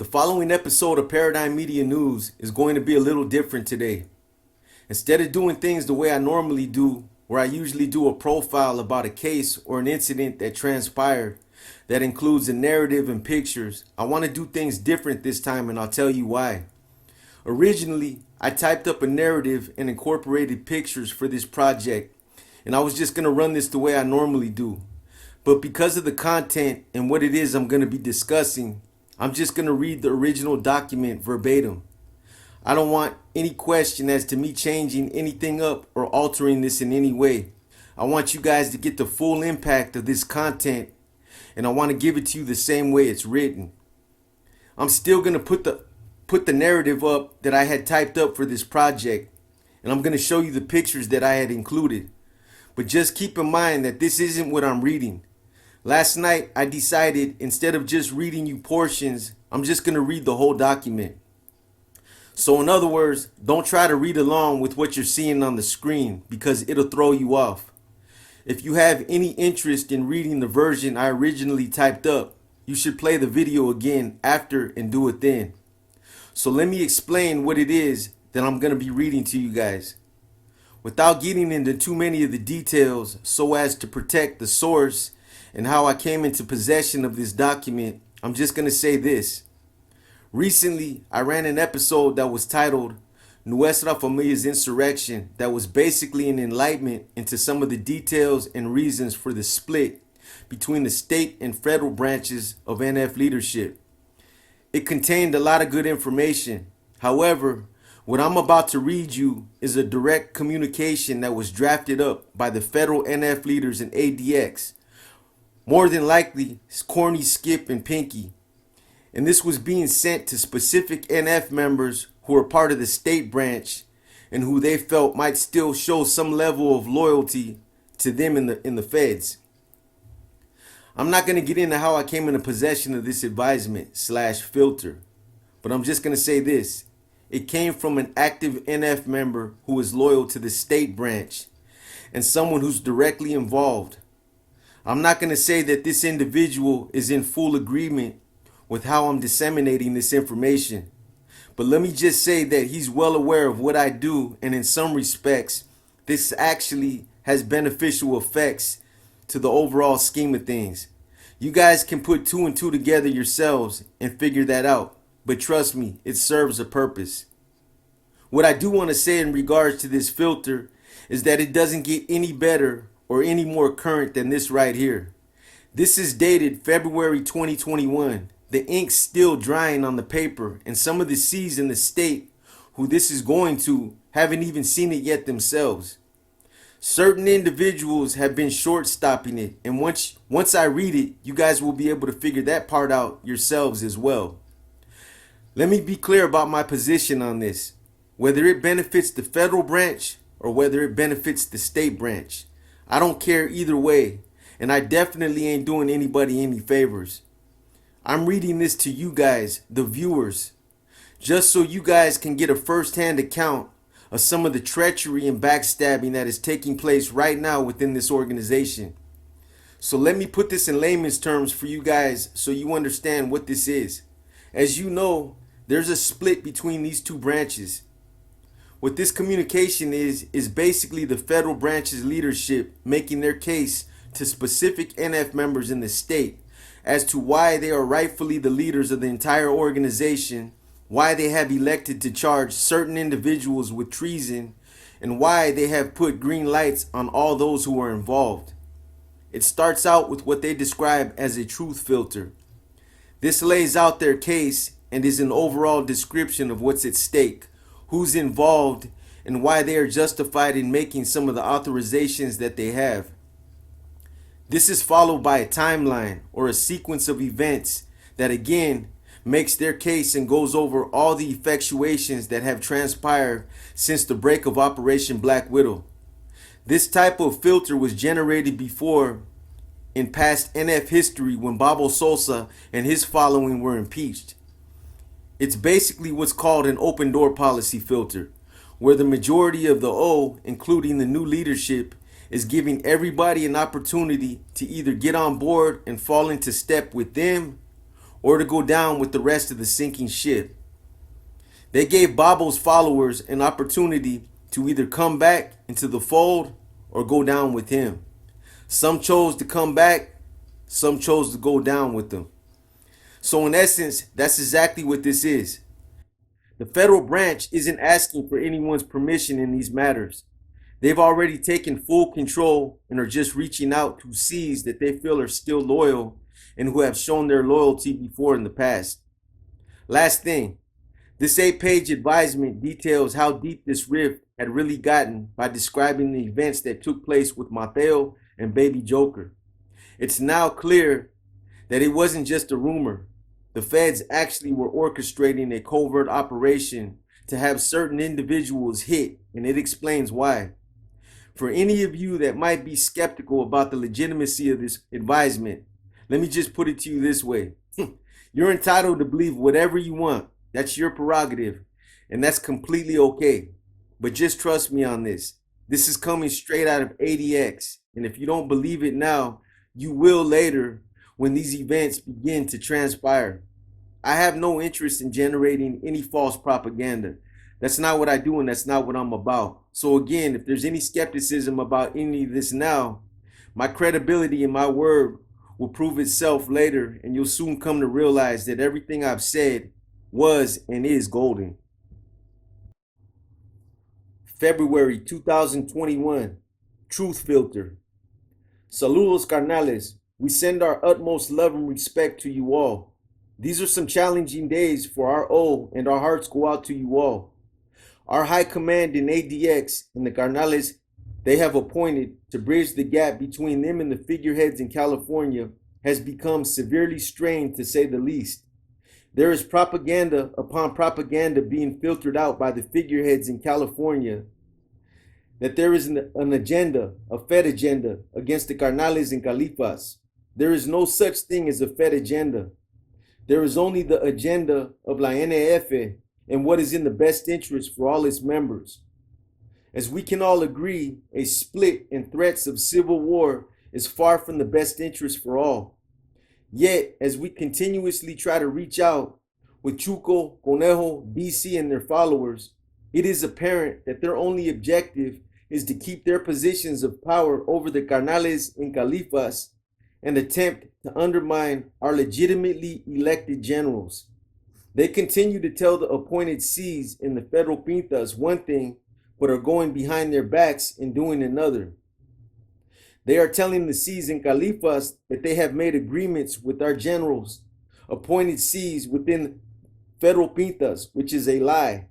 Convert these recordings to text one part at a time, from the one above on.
The following episode of Paradigm Media News is going to be a little different today. Instead of doing things the way I normally do, where I usually do a profile about a case or an incident that transpired that includes a narrative and pictures, I want to do things different this time, and I'll tell you why. Originally, I typed up a narrative and incorporated pictures for this project, and I was just going to run this the way I normally do. But because of the content and what it is I'm going to be discussing, I'm just going to read the original document verbatim. I don't want any question as to me changing anything up or altering this in any way. I want you guys to get the full impact of this content, and I want to give it to you the same way it's written. I'm still going to put the narrative up that I had typed up for this project, and I'm going to show you the pictures that I had included. But just keep in mind that this isn't what I'm reading. Last night, I decided instead of just reading you portions, I'm just going to read the whole document. So in other words, don't try to read along with what you're seeing on the screen because it'll throw you off. If you have any interest in reading the version I originally typed up, you should play the video again after and do it then. So let me explain what it is that I'm going to be reading to you guys. Without getting into too many of the details so as to protect the source and how I came into possession of this document, I'm just going to say this. Recently, I ran an episode that was titled Nuestra Familia's Insurrection that was basically an enlightenment into some of the details and reasons for the split between the state and federal branches of NF leadership. It contained a lot of good information. However, what I'm about to read you is a direct communication that was drafted up by the federal NF leaders in ADX. More than likely, Corny, Skip, and Pinky. And this was being sent to specific NF members who are part of the state branch and who they felt might still show some level of loyalty to them in the feds. I'm not going to get into how I came into possession of this advisement/filter, but I'm just going to say this. It came from an active NF member who is loyal to the state branch and someone who's directly involved. I'm not going to say that this individual is in full agreement with how I'm disseminating this information, but let me just say that he's well aware of what I do, and in some respects, this actually has beneficial effects to the overall scheme of things. You guys can put two and two together yourselves and figure that out, but trust me, it serves a purpose. What I do want to say in regards to this filter is that it doesn't get any better or any more current than this right here. This is dated February 2021. The ink's still drying on the paper, and some of the C's in the state who this is going to haven't even seen it yet themselves. Certain individuals have been short-stopping it, and once I read it, you guys will be able to figure that part out yourselves as well. Let me be clear about my position on this. Whether it benefits the federal branch or whether it benefits the state branch, I don't care either way, and I definitely ain't doing anybody any favors. I'm reading this to you guys, the viewers, just so you guys can get a first-hand account of some of the treachery and backstabbing that is taking place right now within this organization. So let me put this in layman's terms for you guys so you understand what this is. As you know, there's a split between these two branches. What this communication is basically the federal branch's leadership making their case to specific NF members in the state as to why they are rightfully the leaders of the entire organization, why they have elected to charge certain individuals with treason, and why they have put green lights on all those who are involved. It starts out with what they describe as a truth filter. This lays out their case and is an overall description of what's at stake, who's involved, and why they are justified in making some of the authorizations that they have. This is followed by a timeline or a sequence of events that again makes their case and goes over all the effectuations that have transpired since the break of Operation Black Widow. This type of filter was generated before in past NF history when Babo Sosa and his following were impeached. It's basically what's called an open door policy filter, where the majority of the O, including the new leadership, is giving everybody an opportunity to either get on board and fall into step with them or to go down with the rest of the sinking ship. They gave Babo's followers an opportunity to either come back into the fold or go down with him. Some chose to come back, some chose to go down with them. So, in essence, that's exactly what this is. The federal branch isn't asking for anyone's permission in these matters. They've already taken full control and are just reaching out to C's that they feel are still loyal and who have shown their loyalty before in the past. Last thing, this 8-page advisement details how deep this rift had really gotten by describing the events that took place with Mateo and Baby Joker. It's now clear that it wasn't just a rumor. The feds actually were orchestrating a covert operation to have certain individuals hit, and it explains why. For any of you that might be skeptical about the legitimacy of this advisement, let me just put it to you this way. You're entitled to believe whatever you want. That's your prerogative, and that's completely okay. But just trust me on this. This is coming straight out of ADX, and if you don't believe it now, you will later when these events begin to transpire. I have no interest in generating any false propaganda. That's not what I do, and that's not what I'm about. So again, if there's any skepticism about any of this now, my credibility and my word will prove itself later, and you'll soon come to realize that everything I've said was and is golden. February 2021, Truth Filter. Saludos carnales. We send our utmost love and respect to you all. These are some challenging days for our O, and our hearts go out to you all. Our high command in ADX and the carnales they have appointed to bridge the gap between them and the figureheads in California has become severely strained, to say the least. There is propaganda upon propaganda being filtered out by the figureheads in California that there is an agenda, a Fed agenda, against the carnales and califas. There is no such thing as a Fed agenda. There is only the agenda of la NF and what is in the best interest for all its members. As we can all agree, a split and threats of civil war is far from the best interest for all. Yet, as we continuously try to reach out with Chuco, Conejo, BC, and their followers, it is apparent that their only objective is to keep their positions of power over the carnales and califas and attempt to undermine our legitimately elected generals. They continue to tell the appointed C's in the federal pintas one thing, but are going behind their backs and doing another. They are telling the C's and califas that they have made agreements with our generals, appointed C's within federal pintas, which is a lie.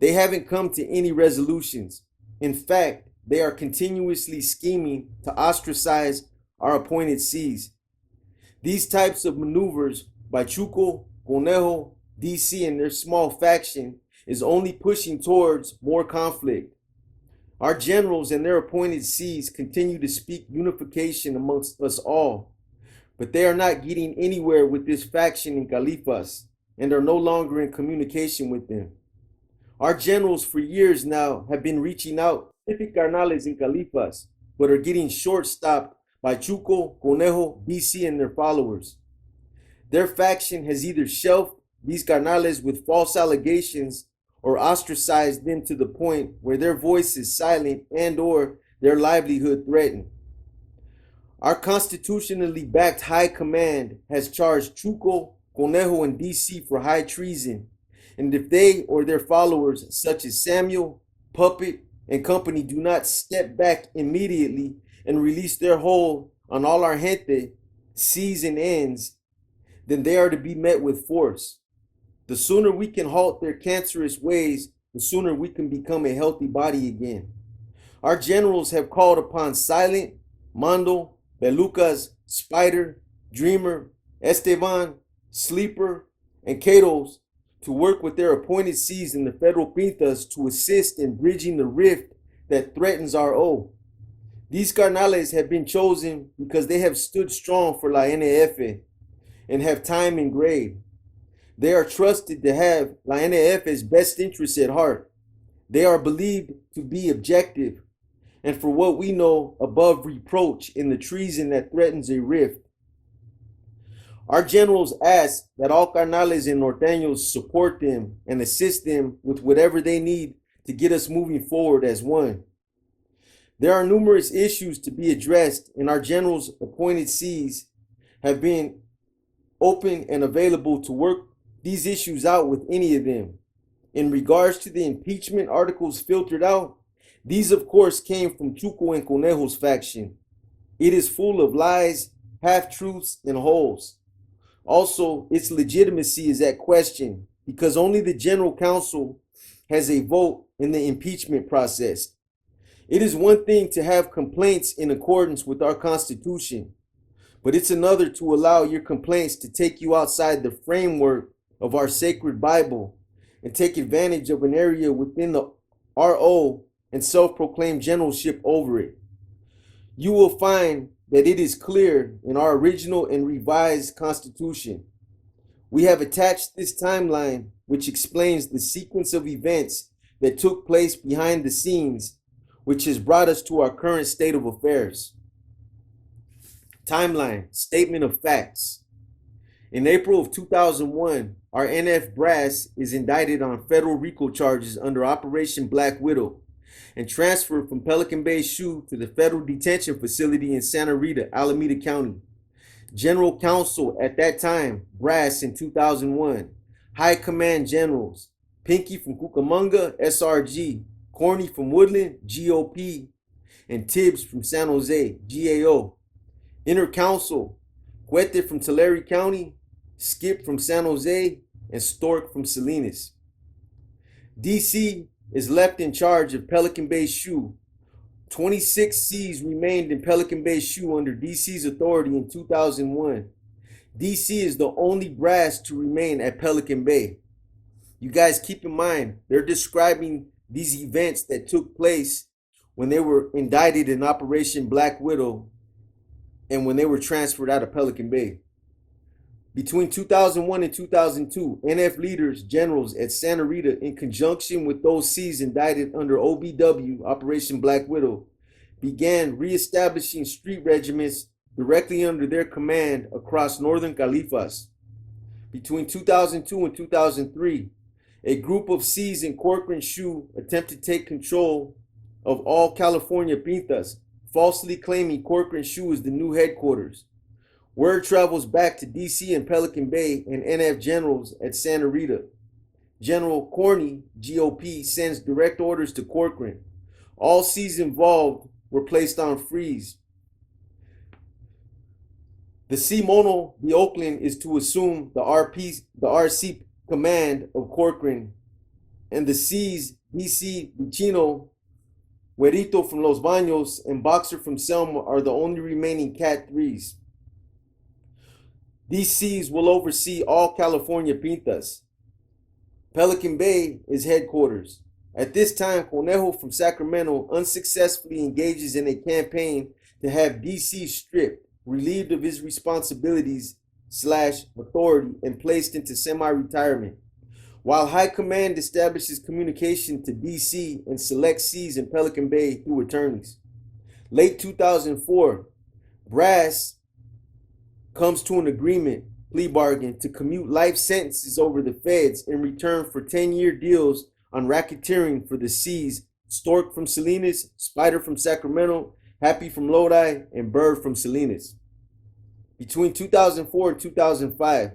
They haven't come to any resolutions. In fact, they are continuously scheming to ostracize our appointed C's. These types of maneuvers by Chuco, Conejo, DC, and their small faction is only pushing towards more conflict. Our generals and their appointed C's continue to speak unification amongst us all, but they are not getting anywhere with this faction in califas and are no longer in communication with them. Our generals for years now have been reaching out to specific carnales and califas, but are getting short-stopped by Chuco, Conejo, BC, and their followers. Their faction has either shelved these carnales with false allegations or ostracized them to the point where their voice is silent and or their livelihood threatened. Our constitutionally backed high command has charged Chuco, Conejo, and DC for high treason, and if they or their followers such as Samuel, Puppet, and company do not step back immediately and release their hold on all our gente, C's and N's, then they are to be met with force. The sooner we can halt their cancerous ways, the sooner we can become a healthy body again. Our generals have called upon Silent, Mondo, Belucas, Spider, Dreamer, Esteban, Sleeper, and Katos to work with their appointed C's in the federal pintas to assist in bridging the rift that threatens our O. These carnales have been chosen because they have stood strong for la NF and have time and grade. They are trusted to have la NF's best interests at heart. They are believed to be objective and, for what we know, above reproach in the treason that threatens a rift. Our generals ask that all carnales and norteños support them and assist them with whatever they need to get us moving forward as one. There are numerous issues to be addressed, and our generals' appointed Cs have been open and available to work these issues out with any of them. In regards to the impeachment articles filtered out, these of course came from Chuco and Conejo's faction. It is full of lies, half-truths, and holes. Also, its legitimacy is at question because only the General Council has a vote in the impeachment process. It is one thing to have complaints in accordance with our Constitution, but it's another to allow your complaints to take you outside the framework of our sacred Bible and take advantage of an area within the RO and self-proclaimed generalship over it. You will find that it is clear in our original and revised Constitution. We have attached this timeline, which explains the sequence of events that took place behind the scenes, which has brought us to our current state of affairs. Timeline, statement of facts. In April of 2001, our NF brass is indicted on federal RICO charges under Operation Black Widow and transferred from Pelican Bay SHU to the federal detention facility in Santa Rita, Alameda County. General Counsel at that time, brass in 2001, High Command Generals, Pinky from Cucamonga, SRG, Corny from Woodland, GOP, and Tibbs from San Jose, GAO. Inner Counsel, Cuete from Tulare County, Skip from San Jose, and Stork from Salinas. DC is left in charge of Pelican Bay SHU. 26 Cs remained in Pelican Bay SHU under DC's authority in 2001. DC is the only brass to remain at Pelican Bay. You guys keep in mind, they're describing these events that took place when they were indicted in Operation Black Widow and when they were transferred out of Pelican Bay. Between 2001 and 2002, NF leaders, generals at Santa Rita, in conjunction with those Cs indicted under OBW, Operation Black Widow, began reestablishing street regiments directly under their command across northern Califas. Between 2002 and 2003, a group of Cs in Corcoran SHU attempted to take control of all California Pintas, falsely claiming Corcoran SHU is the new headquarters. Word travels back to DC and Pelican Bay and NF generals at Santa Rita. General Corny, GOP, sends direct orders to Corcoran. All Cs involved were placed on freeze. The C Mono de Oakland is to assume the RC command of Corcoran, and the Cs, DC Vicino, Huerito from Los Baños, and Boxer from Selma are the only remaining Cat 3s. These Cs will oversee all California Pintas. Pelican Bay is headquarters. At this time, Conejo from Sacramento unsuccessfully engages in a campaign to have DC stripped, relieved of his responsibilities / authority, and placed into semi-retirement, while High Command establishes communication to DC and select Cs in Pelican Bay through attorneys. Late 2004, Brass comes to an agreement, plea bargain, to commute life sentences over the feds in return for 10-year deals on racketeering for the Cs, Stork from Salinas, Spider from Sacramento, Happy from Lodi, and Bird from Salinas. Between 2004 and 2005,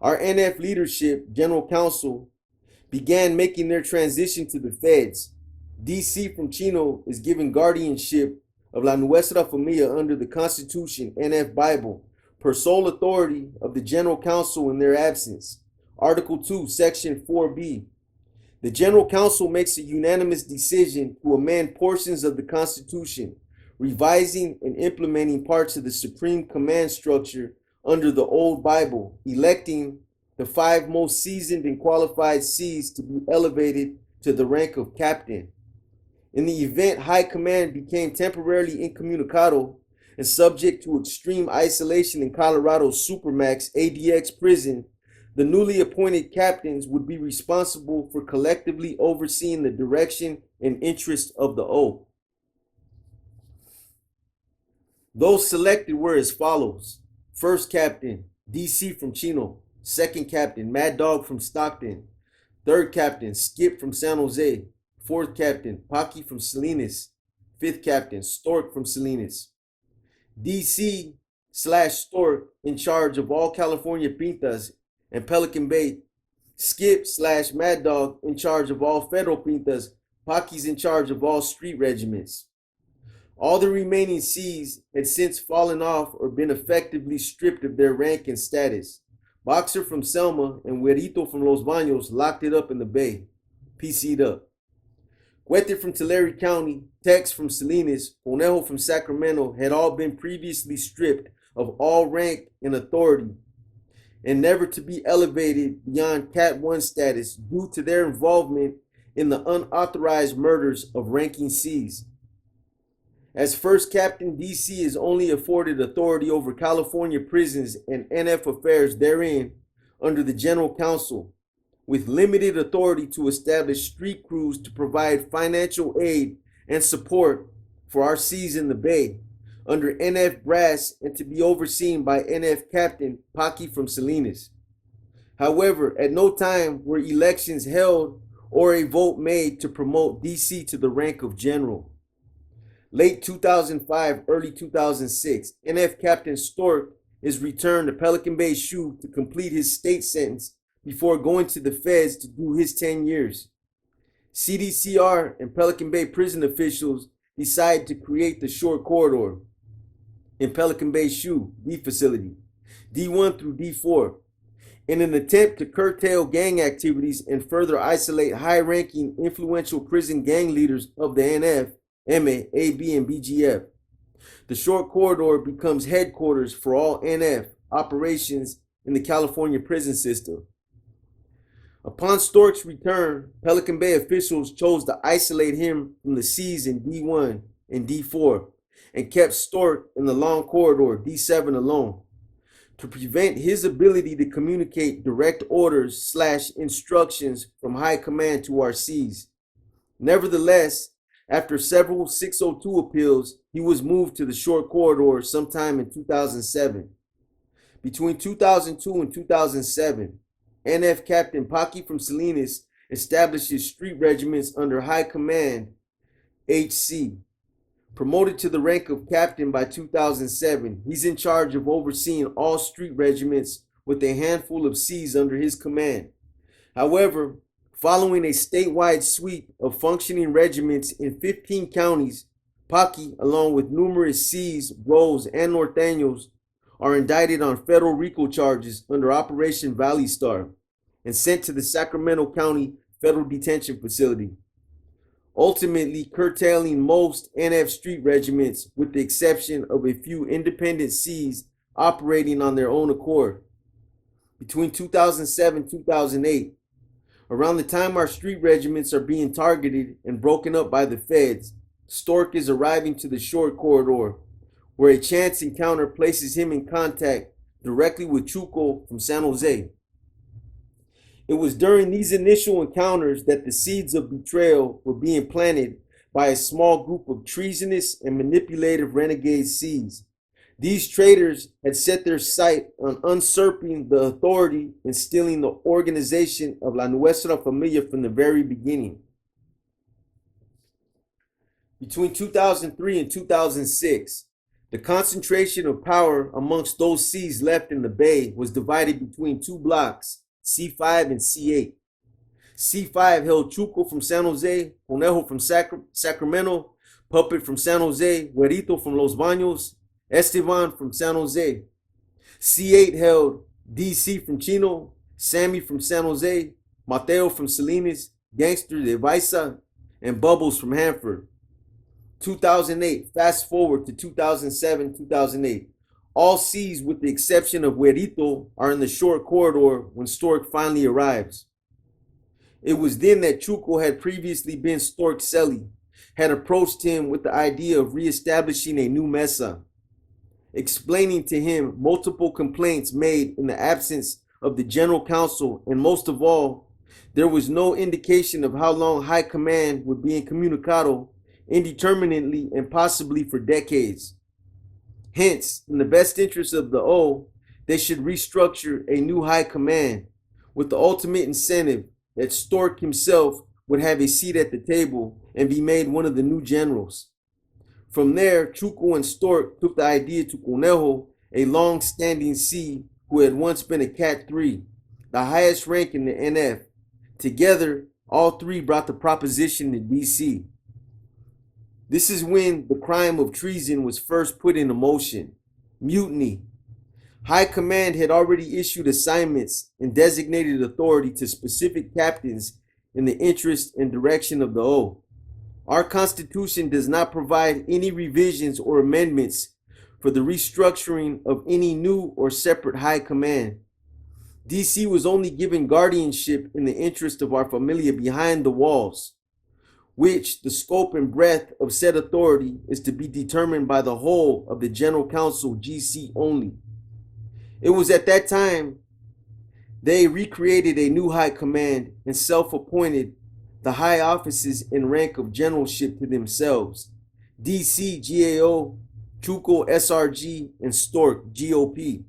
our NF leadership, General Counsel, began making their transition to the feds. DC from Chino is given guardianship of La Nuestra Familia under the Constitution, NF Bible, per sole authority of the General Counsel in their absence. Article 2, Section 4B. The General Counsel makes a unanimous decision to amend portions of the Constitution, revising and implementing parts of the Supreme Command structure under the old Bible, electing the 5 most seasoned and qualified Cs to be elevated to the rank of captain. In the event High Command became temporarily incommunicado and subject to extreme isolation in Colorado's Supermax ADX prison, the newly appointed captains would be responsible for collectively overseeing the direction and interest of the O. Those selected were as follows. First captain, DC from Chino. Second captain, Mad Dog from Stockton. Third captain, Skip from San Jose. Fourth captain, Paki from Salinas. Fifth captain, Stork from Salinas. DC slash Stork in charge of all California Pintas and Pelican Bay. Skip slash Mad Dog in charge of all federal Pintas. Paki's in charge of all street regiments. All the remaining C's had since fallen off or been effectively stripped of their rank and status. Boxer from Selma and Huerito from Los Baños locked it up in the Bay. PC'd up. Cuete from Tulare County, Tex from Salinas, Conejo from Sacramento had all been previously stripped of all rank and authority and never to be elevated beyond Cat 1 status due to their involvement in the unauthorized murders of ranking C's. As first captain, DC is only afforded authority over California prisons and NF affairs therein under the General Counsel, with limited authority to establish street crews to provide financial aid and support for our C's in the Bay under NF brass and to be overseen by NF Captain Paki from Salinas. However, at no time were elections held or a vote made to promote DC to the rank of general. Late 2005, early 2006, NF Captain Stork is returned to Pelican Bay SHU to complete his state sentence before going to the feds to do his 10 years. CDCR and Pelican Bay prison officials decide to create the short corridor in Pelican Bay SHU, D facility, D1 through D4, in an attempt to curtail gang activities and further isolate high-ranking influential prison gang leaders of the NF, MA, AB, and BGF. The short corridor becomes headquarters for all NF operations in the California prison system. Upon Stork's return, Pelican Bay officials chose to isolate him from the C's in D1 and D4 and kept Stork in the long corridor, D7 alone, to prevent his ability to communicate direct orders / instructions from high command to our C's. Nevertheless, after several 602 appeals, he was moved to the short corridor sometime in 2007. Between 2002 and 2007, NF Captain Paki from Salinas established his street regiments under High Command HC. Promoted to the rank of captain by 2007, he's in charge of overseeing all street regiments with a handful of C's under his command. However, following a statewide sweep of functioning regiments in 15 counties, Paki, along with numerous C's, Bros, and Norteños, are indicted on federal RICO charges under Operation Valley Star and sent to the Sacramento County Federal Detention Facility, ultimately curtailing most NF street regiments with the exception of a few independent C's operating on their own accord. Between 2007 and 2008, around the time our street regiments are being targeted and broken up by the feds, Stork is arriving to the short corridor, where a chance encounter places him in contact directly with Chuco from San Jose. It was during these initial encounters that the seeds of betrayal were being planted by a small group of treasonous and manipulative renegade C's. These traitors had set their sight on usurping the authority and stealing the organization of La Nuestra Familia from the very beginning. Between 2003 and 2006, the concentration of power amongst those C's left in the Bay was divided between two blocks, C5 and C8. C5 held Chuco from San Jose, Conejo from Sacramento, Puppet from San Jose, Huerito from Los Baños, Esteban from San Jose. C8 held DC from Chino, Sammy from San Jose, Mateo from Salinas, Gangster de Baisa, and Bubbles from Hanford. 2008, fast forward to 2007-2008. All C's with the exception of Huerito are in the short corridor when Stork finally arrives. It was then that Chuco had previously been Stork's celly, had approached him with the idea of reestablishing a new mesa, explaining to him multiple complaints made in the absence of the General Counsel, and most of all, there was no indication of how long High Command would be incommunicado indeterminately and possibly for decades. Hence, in the best interest of the O, they should restructure a new high command with the ultimate incentive that Stork himself would have a seat at the table and be made one of the new generals. From there, Chuco and Stork took the idea to Conejo, a long-standing C who had once been a Cat 3, the highest rank in the NF. Together, all three brought the proposition to DC. This is when the crime of treason was first put into motion. Mutiny. High Command had already issued assignments and designated authority to specific captains in the interest and direction of the O. Our Constitution does not provide any revisions or amendments for the restructuring of any new or separate High Command. DC was only given guardianship in the interest of our familia behind the walls, which the scope and breadth of said authority is to be determined by the whole of the General Council GC only. It was at that time they recreated a new high command and self-appointed the high offices and rank of generalship to themselves: DC GAO, Chuco SRG, and Stork GOP.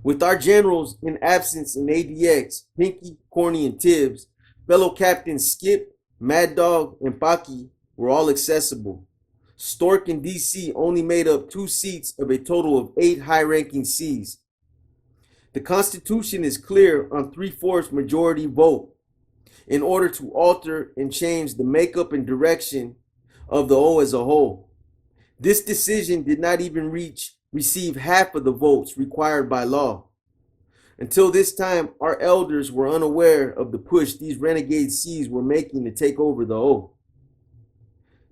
With our generals in absence in ADX, Pinky, Corny, and Tibbs, fellow captains Skip, Mad Dog, and Paki were all accessible. Stork and DC only made up 2 seats of a total of 8 high-ranking Cs. The Constitution is clear on 3/4 majority vote in order to alter and change the makeup and direction of the O as a whole. This decision did not even receive half of the votes required by law. Until this time, our elders were unaware of the push these renegade Cs were making to take over the O.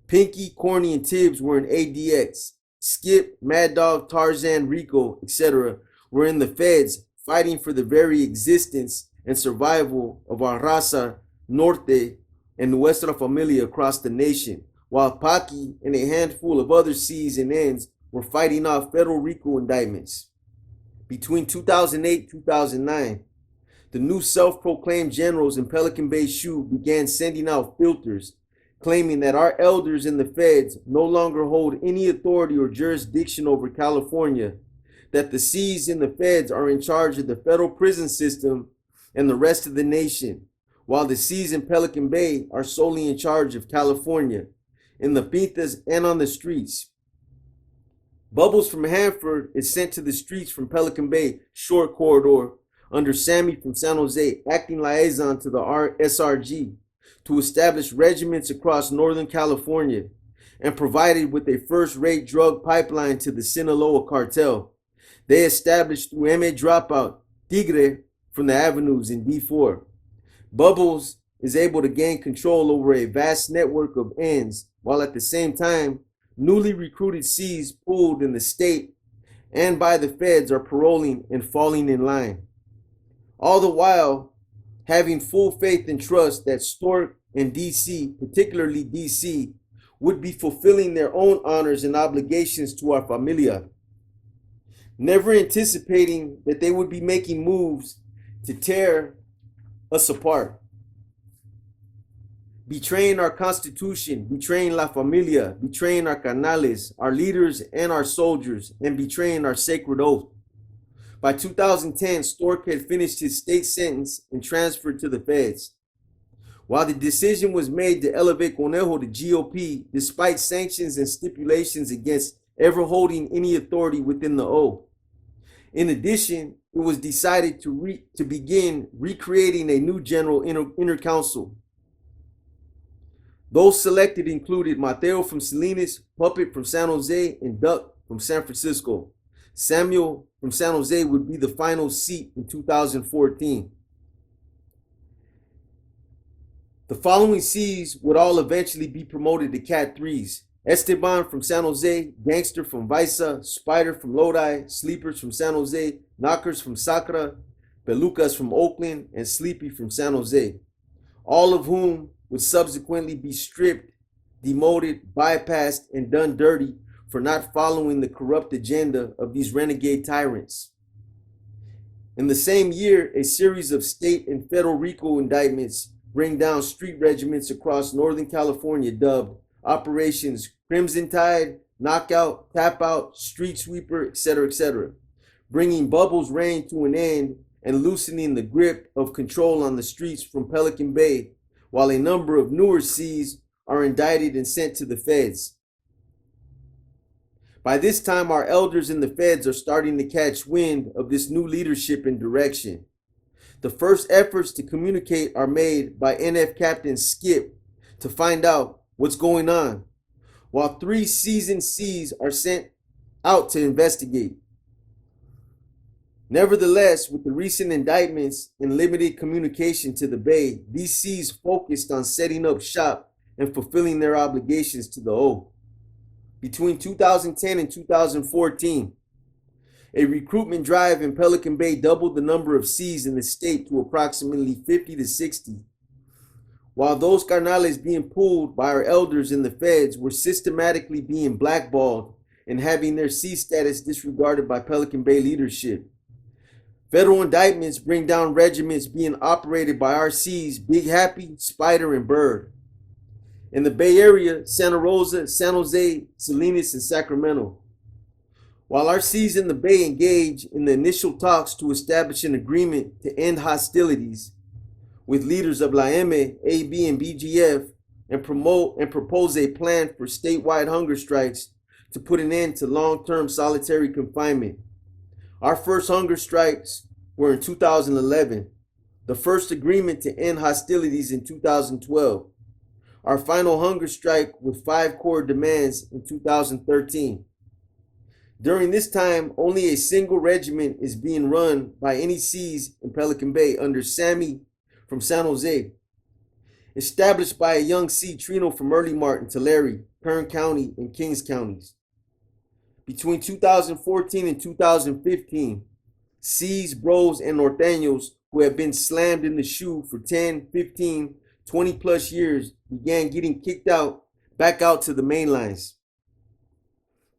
Pinky, Corny, and Tibbs were in ADX. Skip, Mad Dog, Tarzan, Rico, etc. were in the feds fighting for the very existence and survival of our Raza Norte and Nuestra Familia across the nation, while Paki and a handful of other Cs and Ns were fighting off federal RICO indictments. Between 2008 and 2009, the new self-proclaimed generals in Pelican Bay SHU began sending out filters claiming that our elders in the feds no longer hold any authority or jurisdiction over California, that the Cs in the feds are in charge of the federal prison system and the rest of the nation, while the Cs in Pelican Bay are solely in charge of California, in the pintas and on the streets. Bubbles from Hanford is sent to the streets from Pelican Bay Short Corridor under Sammy from San Jose, acting liaison to the SRG, to establish regiments across Northern California, and provided with a first-rate drug pipeline to the Sinaloa cartel. They established through MA Dropout, Tigre from the avenues in D4. Bubbles is able to gain control over a vast network of ends, while at the same time, newly recruited Cs pooled in the state and by the feds are paroling and falling in line. All the while, having full faith and trust that Stork and DC, particularly DC, would be fulfilling their own honors and obligations to our familia, never anticipating that they would be making moves to tear us apart, betraying our Constitution, betraying La Familia, betraying our canales, our leaders and our soldiers, and betraying our sacred oath. By 2010, Stork had finished his state sentence and transferred to the feds. While the decision was made to elevate Conejo to GOP, despite sanctions and stipulations against ever holding any authority within the O. In addition, it was decided to begin recreating a new general inner council. Those selected included Mateo from Salinas, Puppet from San Jose, and Duck from San Francisco. Samuel from San Jose would be the final seat in 2014. The following Cs would all eventually be promoted to Cat 3s. Esteban from San Jose, Gangster from Visa, Spider from Lodi, Sleepers from San Jose, Knockers from Sacra, Pelucas from Oakland, and Sleepy from San Jose, all of whom would subsequently be stripped, demoted, bypassed, and done dirty for not following the corrupt agenda of these renegade tyrants. In the same year, a series of state and federal RICO indictments bring down street regiments across Northern California dubbed Operations Crimson Tide, Knockout, Tap Out, Street Sweeper, etc., etc., bringing Bubbles' reign to an end and loosening the grip of control on the streets from Pelican Bay, while a number of newer C's are indicted and sent to the feds. By this time, our elders in the feds are starting to catch wind of this new leadership and direction. The first efforts to communicate are made by NF Captain Skip to find out what's going on, while 3 seasoned C's are sent out to investigate. Nevertheless, with the recent indictments and limited communication to the Bay, these C's focused on setting up shop and fulfilling their obligations to the O. Between 2010 and 2014, a recruitment drive in Pelican Bay doubled the number of C's in the state to approximately 50 to 60, while those carnales being pulled by our elders in the feds were systematically being blackballed and having their C status disregarded by Pelican Bay leadership. Federal indictments bring down regiments being operated by our C's Big Happy, Spider, and Bird. In the Bay Area, Santa Rosa, San Jose, Salinas, and Sacramento. While our C's in the Bay engage in the initial talks to establish an agreement to end hostilities with leaders of La M, AB, and BGF and propose a plan for statewide hunger strikes to put an end to long-term solitary confinement. Our first hunger strikes were in 2011, the first agreement to end hostilities in 2012. Our final hunger strike with 5 core demands in 2013. During this time, only a single regiment is being run by any C's in Pelican Bay under Sammy from San Jose, established by a young C. Trino from Early Martin, Tulare, Kern County, and Kings counties. Between 2014 and 2015, C's, Bros, and Norteños who have been slammed in the shoe for 10, 15, 20 plus years began getting kicked out, back out to the main lines.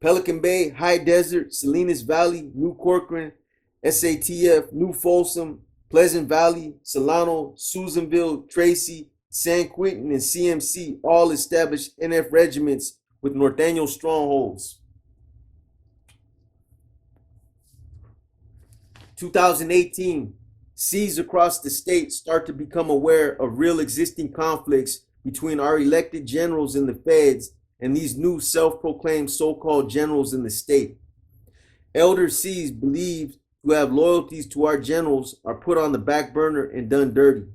Pelican Bay, High Desert, Salinas Valley, New Corcoran, SATF, New Folsom, Pleasant Valley, Solano, Susanville, Tracy, San Quentin, and CMC all established NF regiments with Norteño strongholds. 2018, C's across the state start to become aware of real existing conflicts between our elected generals in the feds and these new self-proclaimed so-called generals in the state. Elder C's believed to have loyalties to our generals are put on the back burner and done dirty.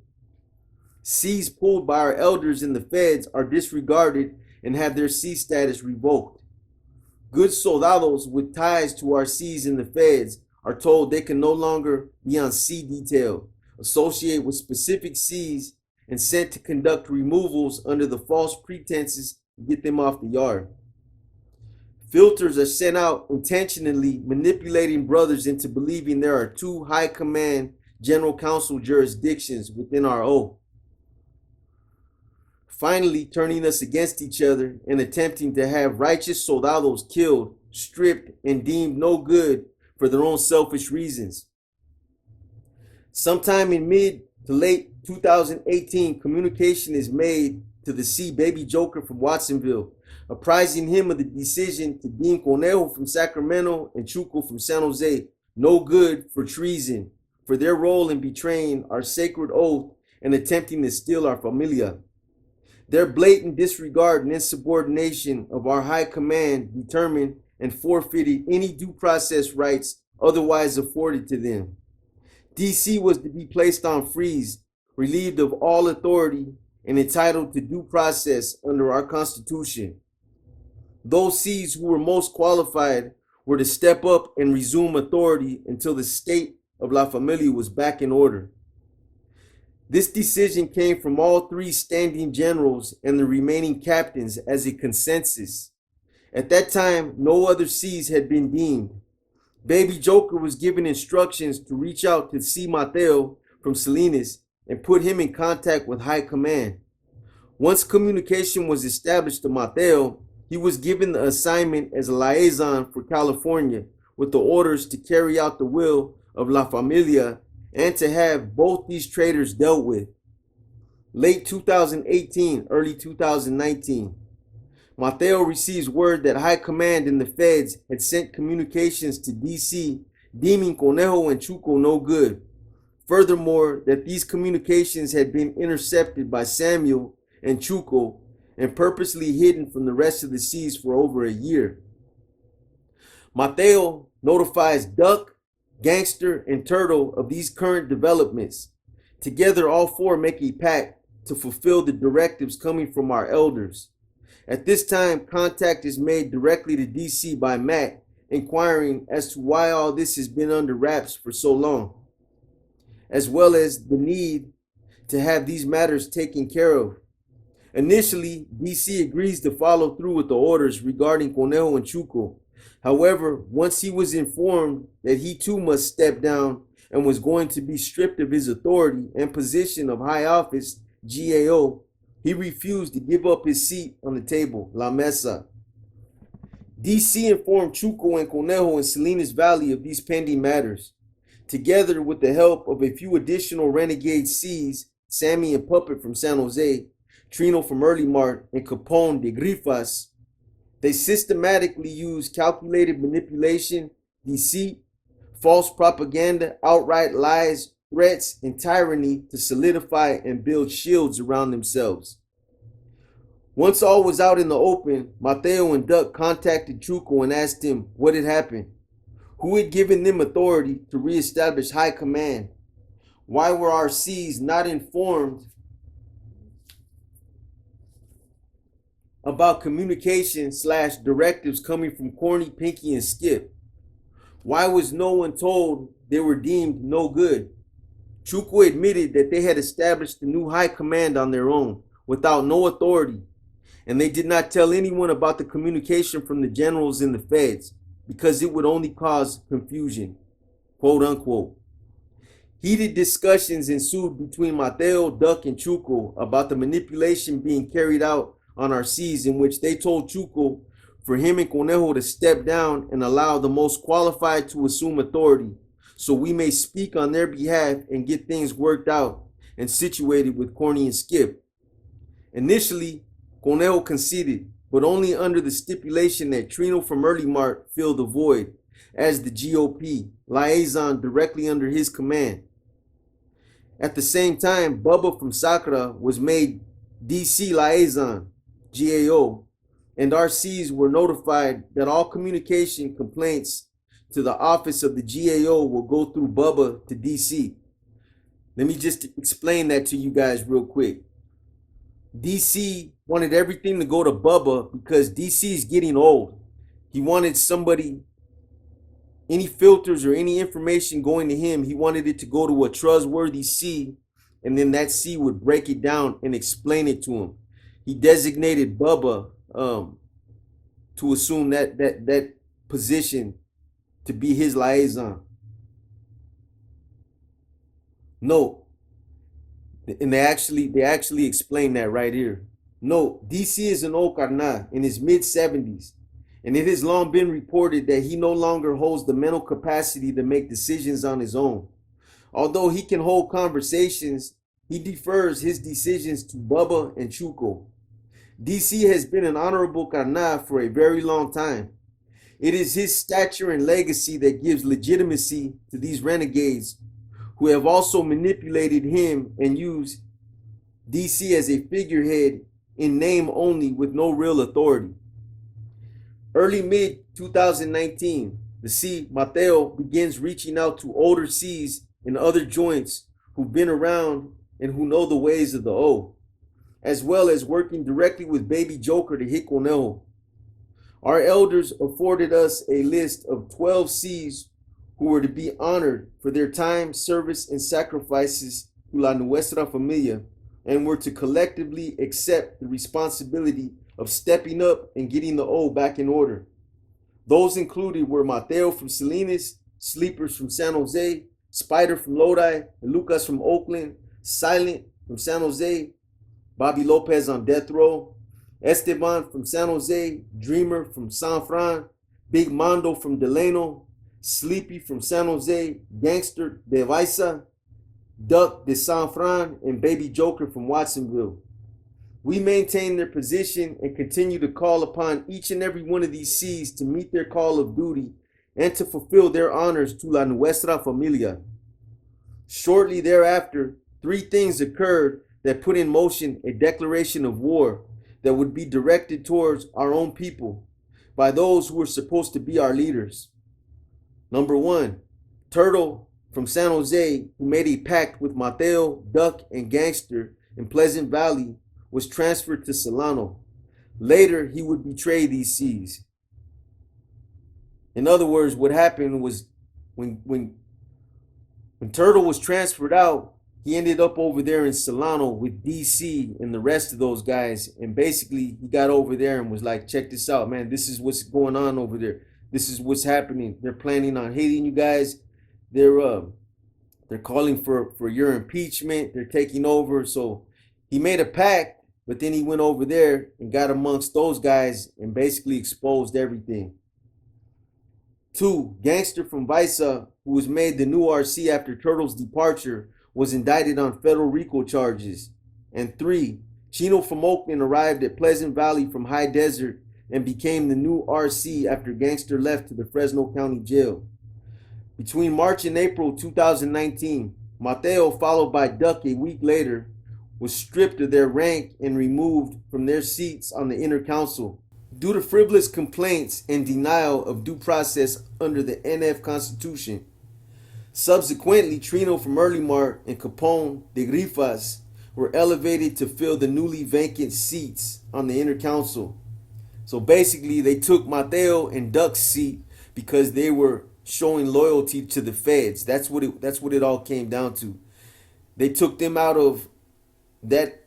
C's pulled by our elders in the feds are disregarded and have their C status revoked. Good soldados with ties to our C's in the feds are told they can no longer be on C detail, associate with specific C's, and sent to conduct removals under the false pretenses to get them off the yard. Filters are sent out intentionally manipulating brothers into believing there are 2 high command general council jurisdictions within our O. Finally, turning us against each other and attempting to have righteous soldados killed, stripped, and deemed no good for their own selfish reasons. Sometime in mid to late 2018, communication is made to the C Baby Joker from Watsonville, apprising him of the decision to deem Conejo from Sacramento and Chuco from San Jose no good for treason, for their role in betraying our sacred oath and attempting to steal our familia. Their blatant disregard and insubordination of our high command determined and forfeited any due process rights otherwise afforded to them. DC was to be placed on freeze, relieved of all authority, and entitled to due process under our Constitution. Those C's who were most qualified were to step up and resume authority until the state of La Familia was back in order. This decision came from all 3 standing generals and the remaining captains as a consensus. At that time, no other C's had been deemed. Baby Joker was given instructions to reach out to C. Mateo from Salinas and put him in contact with high command. Once communication was established to Mateo, he was given the assignment as a liaison for California with the orders to carry out the will of La Familia and to have both these traitors dealt with. Late 2018, early 2019. Mateo receives word that high command in the feds had sent communications to DC deeming Conejo and Chuco no good. Furthermore, that these communications had been intercepted by Samuel and Chuco and purposely hidden from the rest of the seas for over a year. Mateo notifies Duck, Gangster, and Turtle of these current developments. Together, all four make a pact to fulfill the directives coming from our elders. At this time, contact is made directly to DC by Matt, inquiring as to why all this has been under wraps for so long, as well as the need to have these matters taken care of. Initially, DC agrees to follow through with the orders regarding Conejo and Chuco. However, once he was informed that he too must step down and was going to be stripped of his authority and position of high office, GAO, he refused to give up his seat on the table, La Mesa. DC informed Chuco and Conejo in Salinas Valley of these pending matters. Together with the help of a few additional renegade Cs, Sammy and Puppet from San Jose, Trino from Early Mart, and Capone de Grifas, they systematically use calculated manipulation, deceit, false propaganda, outright lies, threats, and tyranny to solidify and build shields around themselves. Once all was out in the open, Mateo and Duck contacted Chuco and asked him what had happened, who had given them authority to reestablish high command, why were our Cs not informed about communication / directives coming from Corny, Pinky, and Skip? Why was no one told they were deemed no good? Chuco admitted that they had established the new high command on their own, without no authority, and they did not tell anyone about the communication from the generals in the feds, because it would only cause confusion, quote unquote. Heated discussions ensued between Mateo, Duck, and Chuco about the manipulation being carried out on our Cs, in which they told Chuco for him and Conejo to step down and allow the most qualified to assume authority, so we may speak on their behalf and get things worked out and situated with Corny and Skip. Initially, Conejo conceded, but only under the stipulation that Trino from Early Mart fill the void as the GOP liaison directly under his command. At the same time, Bubba from Sacra was made DC liaison, GAO, and our Cs were notified that all communication complaints to the office of the GAO will go through Bubba to DC. Let me just explain that to you guys real quick. DC wanted everything to go to Bubba because DC is getting old. He wanted somebody, any filters or any information going to him, he wanted it to go to a trustworthy C, and then that C would break it down and explain it to him. He designated Bubba to assume that position to be his liaison. Note, and they actually explain that right here. Note, DC is an old carnal in his mid-70s, and it has long been reported that he no longer holds the mental capacity to make decisions on his own. Although he can hold conversations, he defers his decisions to Bubba and Chuco. DC has been an honorable carnal for a very long time. It is his stature and legacy that gives legitimacy to these renegades, who have also manipulated him and used DC as a figurehead in name only with no real authority. Early mid-2019, the C, Mateo, begins reaching out to older Cs in other joints who've been around and who know the ways of the O, as well as working directly with Baby Joker to hit Conejo. Our elders afforded us a list of 12 Cs who were to be honored for their time, service, and sacrifices to La Nuestra Familia, and were to collectively accept the responsibility of stepping up and getting the O back in order. Those included were Mateo from Salinas, Sleepers from San Jose, Spider from Lodi, Lucas from Oakland, Silent from San Jose, Bobby Lopez on death row, Esteban from San Jose, Dreamer from San Fran, Big Mondo from Delano, Sleepy from San Jose, Gangster de Vaisa, Duck de San Fran, and Baby Joker from Watsonville. We maintain their position and continue to call upon each and every one of these Cs to meet their call of duty and to fulfill their honors to la nuestra familia. Shortly thereafter, three things occurred that put in motion a declaration of war that would be directed towards our own people by those who were supposed to be our leaders. Number one, Turtle from San Jose, who made a pact with Mateo, Duck, and Gangster in Pleasant Valley, was transferred to Solano. Later, he would betray these seas. In other words, what happened was when Turtle was transferred out, he ended up over there in Solano with DC and the rest of those guys. And basically, he got over there and was like, check this out, man. This is what's going on over there. This is what's happening. They're planning on hating you guys. They're calling for your impeachment. They're taking over. So he made a pact, but then he went over there and got amongst those guys and basically exposed everything. 2, Gangster from Visa, who was made the new RC after Turtle's departure, was indicted on federal RICO charges. And 3, Chino from Oakland arrived at Pleasant Valley from High Desert and became the new RC after Gangster left to the Fresno County Jail. Between March and April 2019, Mateo, followed by Duck a week later, was stripped of their rank and removed from their seats on the inner council due to frivolous complaints and denial of due process under the NF Constitution. Subsequently, Trino from Early Mart and Capone de Grifas were elevated to fill the newly vacant seats on the inner council. So basically, they took Mateo and Duck's seat because they were showing loyalty to the feds. That's what it all came down to. They took them out of that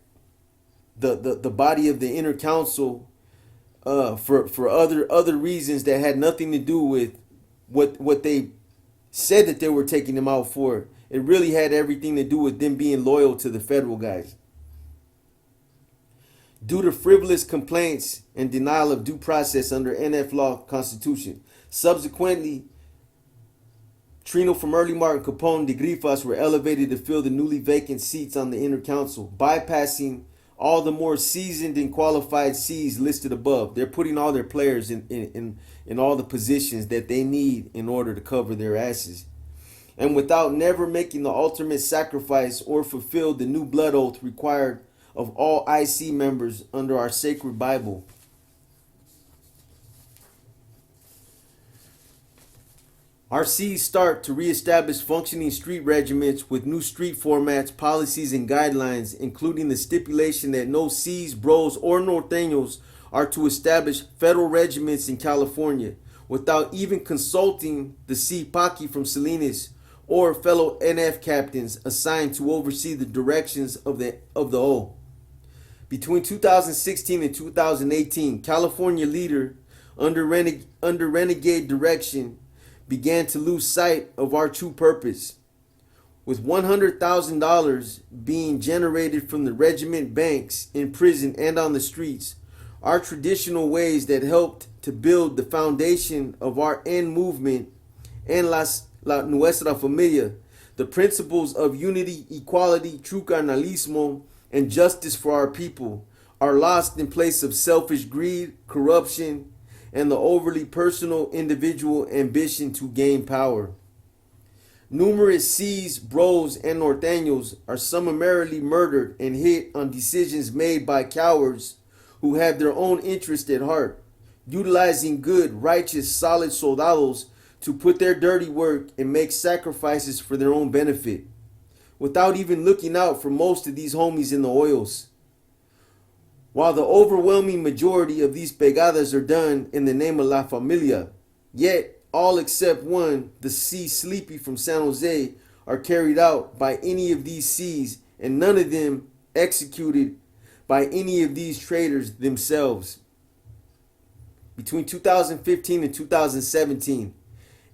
the body of the inner council for other reasons that had nothing to do with what they said that they were taking them out for. It really had everything to do with them being loyal to the federal guys. Due to frivolous complaints and denial of due process under NF law constitution. Subsequently, Trino from Early Mart and Capone de Grifas were elevated to fill the newly vacant seats on the inner council, bypassing all the more seasoned and qualified C's listed above. They're putting all their players in all the positions that they need in order to cover their asses. And without never making the ultimate sacrifice or fulfill the new blood oath required of all IC members under our sacred Bible. Our C's start to reestablish functioning street regiments with new street formats, policies, and guidelines, including the stipulation that no C's, Bros, or Norteños are to establish federal regiments in California without even consulting the C. Paki from Salinas or fellow NF captains assigned to oversee the directions of the O. Between 2016 and 2018, California leader under renegade direction began to lose sight of our true purpose. With $100,000 being generated from the regiment banks in prison and on the streets, our traditional ways that helped to build the foundation of our end movement and la nuestra familia, the principles of unity, equality, true carnalismo, and justice for our people, are lost in place of selfish greed, corruption, and the overly personal individual ambition to gain power. Numerous C's, Bros, and Norteños are summarily murdered and hit on decisions made by cowards who have their own interest at heart, utilizing good, righteous, solid soldados to put their dirty work and make sacrifices for their own benefit, without even looking out for most of these homies in the oils. While the overwhelming majority of these pegadas are done in the name of La Familia, yet all except one, the C. Sleepy from San Jose, are carried out by any of these C's, and none of them executed by any of these traitors themselves. Between 2015 and 2017,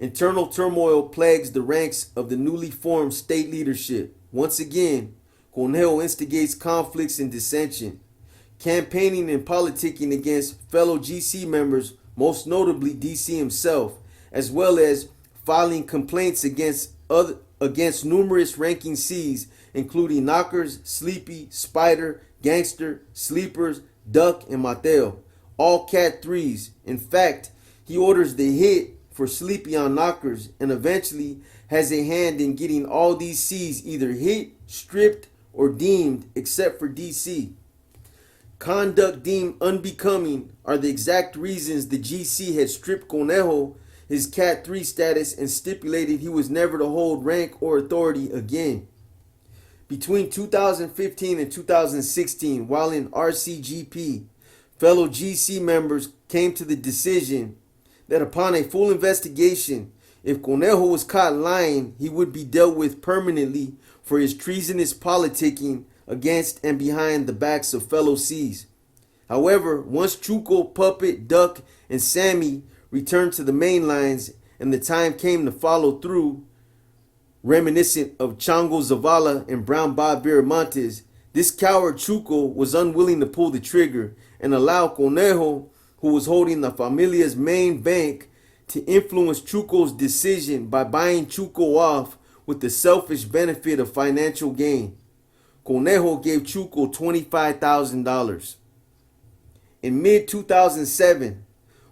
internal turmoil plagues the ranks of the newly formed state leadership. Once again, Conejo instigates conflicts and dissension, campaigning and politicking against fellow GC members, most notably DC himself, as well as filing complaints against numerous ranking C's, including Knockers, Sleepy, Spider, Gangster, Sleepers, Duck, and Mateo, all Cat 3s. In fact, he orders the hit for sleepy on knockers and eventually has a hand in getting all these C's either hit, stripped, or deemed except for DC. Conduct deemed unbecoming are the exact reasons the GC had stripped Conejo his Cat 3 status and stipulated he was never to hold rank or authority again. Between 2015 and 2016, while in RCGP, fellow GC members came to the decision that upon a full investigation, if Conejo was caught lying, he would be dealt with permanently for his treasonous politicking against and behind the backs of fellow Cs. However, once Chuco, Puppet, Duck, and Sammy returned to the main lines and the time came to follow through, reminiscent of Chango Zavala and Brown Bob Viramontes, this coward Chuco was unwilling to pull the trigger and allow Conejo, who was holding the Familia's main bank, to influence Chuco's decision by buying Chuco off with the selfish benefit of financial gain. Conejo gave Chuco $25,000. In mid-2007,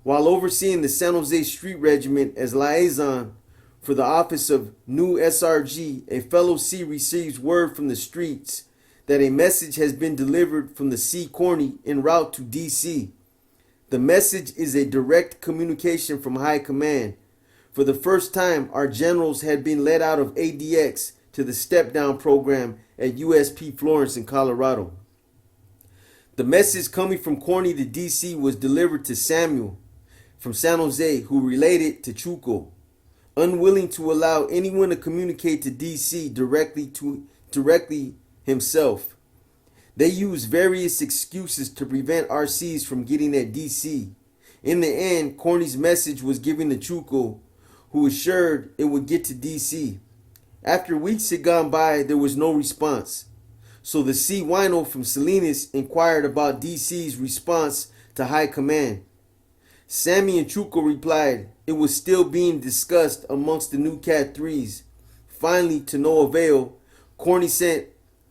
while overseeing the San Jose Street Regiment as liaison for the office of new SRG, a fellow C receives word from the streets that a message has been delivered from the C Corny en route to DC. The message is a direct communication from High Command. For the first time, our generals had been let out of ADX to the step-down program at USP Florence in Colorado. The message coming from Corny to DC was delivered to Samuel from San Jose, who relayed it to Chuco. Unwilling to allow anyone to communicate to DC directly himself, they used various excuses to prevent RCs from getting at DC. In the end, Corny's message was given to Chuco, who assured it would get to DC. After weeks had gone by, there was no response. So the C Wino from Salinas inquired about DC's response to High Command. Sammy and Chuco replied it was still being discussed amongst the new Cat 3s. Finally, to no avail, Corny sent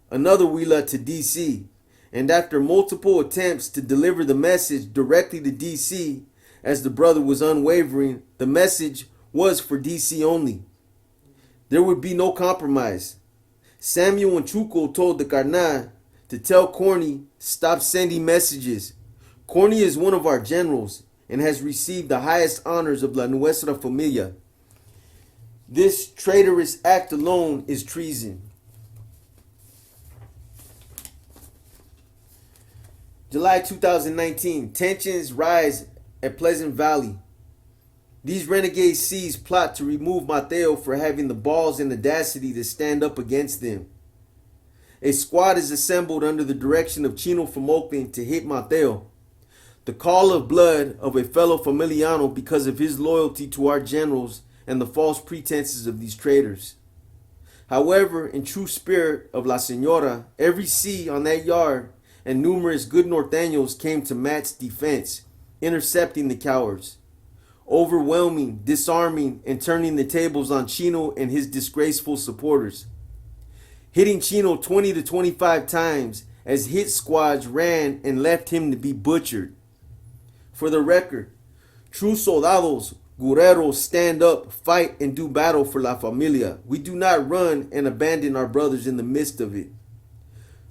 another wheeler to DC, and after multiple attempts to deliver the message directly to DC, as the brother was unwavering, the message was for DC only. There would be no compromise. Samuel and Chuco told the Carnal to tell Corny stop sending messages. Corny is one of our generals and has received the highest honors of La Nuestra Familia. This traitorous act alone is treason. July 2019, tensions rise at Pleasant Valley. These renegade C's plot to remove Mateo for having the balls and audacity to stand up against them. A squad is assembled under the direction of Chino from Oakland to hit Mateo. The call of blood of a fellow Familiano because of his loyalty to our generals and the false pretenses of these traitors. However, in true spirit of La Señora, every C on that yard and numerous good norteños came to Matt's defense, intercepting the cowards, overwhelming, disarming, and turning the tables on Chino and his disgraceful supporters, hitting Chino 20 to 25 times as hit squads ran and left him to be butchered. For the record, true soldados, guerreros, stand up, fight, and do battle for La Familia. We do not run and abandon our brothers in the midst of it.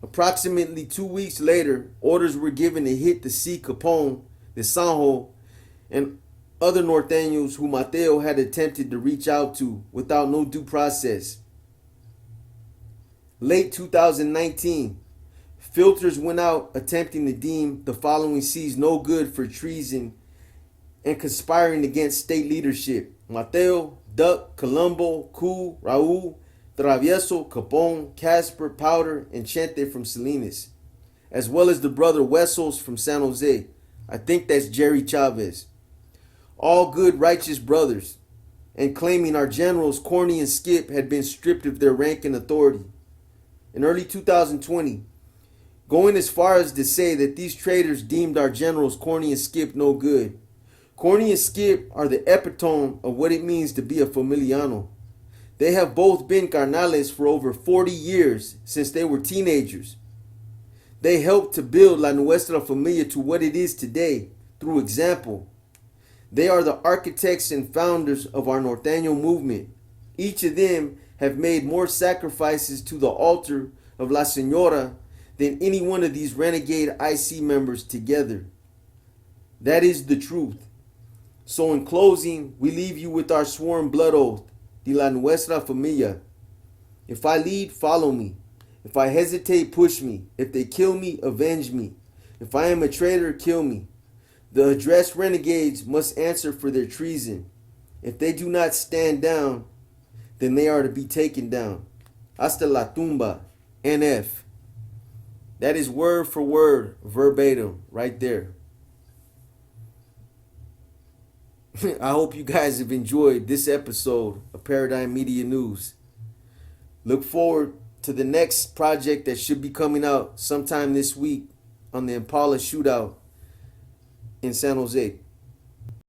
Approximately 2 weeks later, orders were given to hit the C Capone, the Sanjo, and other norteños who Mateo had attempted to reach out to without no due process. Late 2019, filters went out attempting to deem the following C's no good for treason and conspiring against state leadership: Mateo, Duck, Colombo, Cu, Raul, Travieso, Capone, Casper, Powder, and Chente from Salinas, as well as the brother Huesos from San Jose. I think that's Jerry Chavez. All good, righteous brothers, and claiming our generals Corny and Skip had been stripped of their rank and authority. In early 2020, going as far as to say that these traitors deemed our generals Corny and Skip no good. Corny and Skip are the epitome of what it means to be a Familiano. They have both been carnales for over 40 years since they were teenagers. They helped to build La Nuestra Familia to what it is today through example. They are the architects and founders of our Norteño movement. Each of them have made more sacrifices to the altar of La Señora than any one of these renegade IC members together. That is the truth. So in closing, we leave you with our sworn blood oath, de la nuestra familia. If I lead, follow me. If I hesitate, push me. If they kill me, avenge me. If I am a traitor, kill me. The addressed renegades must answer for their treason. If they do not stand down, then they are to be taken down. Hasta la tumba, NF. That is word for word, verbatim, right there. I hope you guys have enjoyed this episode of Paradigm Media News. Look forward to the next project that should be coming out sometime this week on the Impala shootout in San Jose.